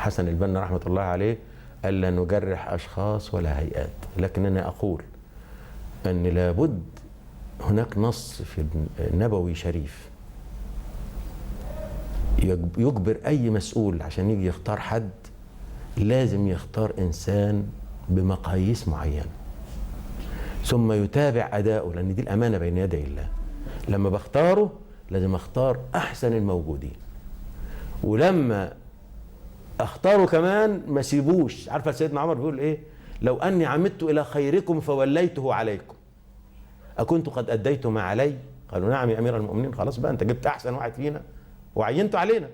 حسن البنا رحمة الله عليه قال لا نجرح أشخاص ولا هيئات، لكننا أقول أن لابد هناك نص في النبوي شريف يجبر أي مسؤول عشان يجي يختار حد لازم يختار إنسان بمقاييس معينة ثم يتابع أداؤه، لأن دي الأمانة بين يدي الله. لما بختاره لازم أختار أحسن الموجودين، ولما أختاره كمان ما سيبوش. عارفة سيدنا عمر بيقول إيه؟ لو أني عمدت إلى خيركم فوليته عليكم أكنت قد أديت ما علي؟ قالوا نعم يا أمير المؤمنين. خلاص بقى أنت جبت أحسن واحد فينا وعينته علينا.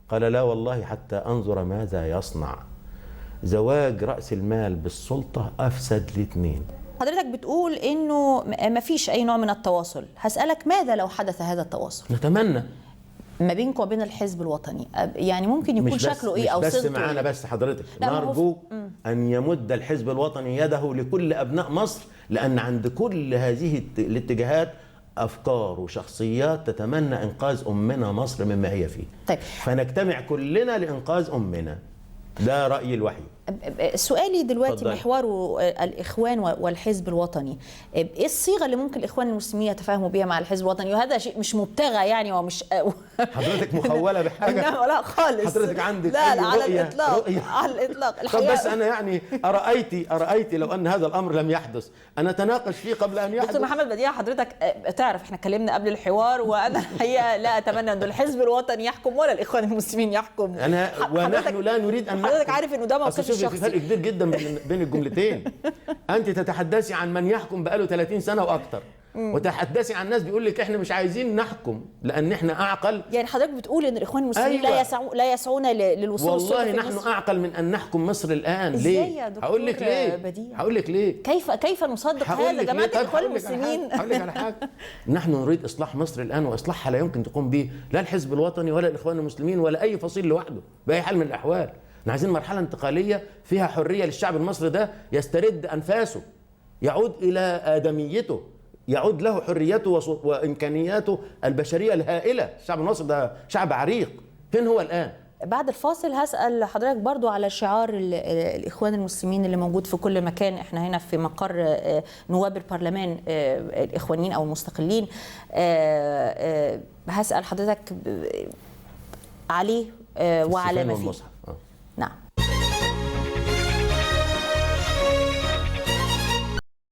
قال لا والله حتى أنظر ماذا يصنع. زواج رأس المال بالسلطة أفسد الاثنين. حضرتك بتقول إنه ما فيش أي نوع من التواصل، هسألك ماذا لو حدث هذا التواصل؟ نتمنى ما بينكم وبين الحزب الوطني، يعني ممكن يكون شكله إيه أو صلته؟ بس معانا إيه؟ بس حضرتك نرجو أن يمد الحزب الوطني يده لكل أبناء مصر، لأن عند كل هذه الاتجاهات أفكار وشخصيات تتمنى إنقاذ أمنا مصر مما هي فيه. طيب فنجتمع كلنا لإنقاذ أمنا. ده رأيي الوحيد. سؤالي دلوقتي اتفضل. محور الإخوان والحزب الوطني، إيه الصيغة اللي ممكن الإخوان المسلمين يتفاهموا بيها مع الحزب الوطني؟ وهذا شيء مش مبتغى يعني ومش حضرتك مخولة بحاجة؟ لا خالص. حضرتك عندك لا أي على رؤية؟ الإطلاق على الإطلاق. طب بس أنا يعني أرأيتي لو أن هذا الأمر لم يحدث أنا أتناقش فيه قبل أن يحدث. دكتور محمد بديع، حضرتك تعرف احنا اتكلمنا قبل الحوار، وأنا الحقيقة لا أتمنى أن الحزب الوطني يحكم ولا الإخوان المسلمين يحكم. ونحن لا نريد أن حضرتك عارف إنه ده موقف الشخصي. في فرق كبير جدا بين الجملتين. أنت تتحدثي عن من يحكم بقاله 30 سنة وأكثر، وتحدثي عن ناس بيقول لك احنا مش عايزين نحكم لان احنا اعقل. يعني حضرتك بتقول ان الاخوان المسلمين أيوة. لا يسعون للوصول والله نحن اعقل من ان نحكم مصر الان. ليه؟ هقول لك ليه بديع. هقول لك ليه. كيف نصدق هذا جماعه الاخوان المسلمين؟ هقول لك على حاجه. نحن نريد اصلاح مصر الان، واصلاحها لا يمكن تقوم به لا الحزب الوطني ولا الاخوان المسلمين ولا اي فصيل لوحده باي حال من الاحوال. احنا عايزين مرحله انتقاليه فيها حريه للشعب المصري ده يسترد انفاسه، يعود الى ادميته، يعود له حريته وامكانياته البشريه الهائله. الشعب المصري ده شعب عريق. فين هو الان؟ بعد الفاصل هسأل حضرتك برضو على شعار الإخوان المسلمين اللي موجود في كل مكان. احنا هنا في مقر نواب البرلمان الإخوانيين أو المستقلين. هسأل حضرتك عليه وعلى ما فيه. نعم.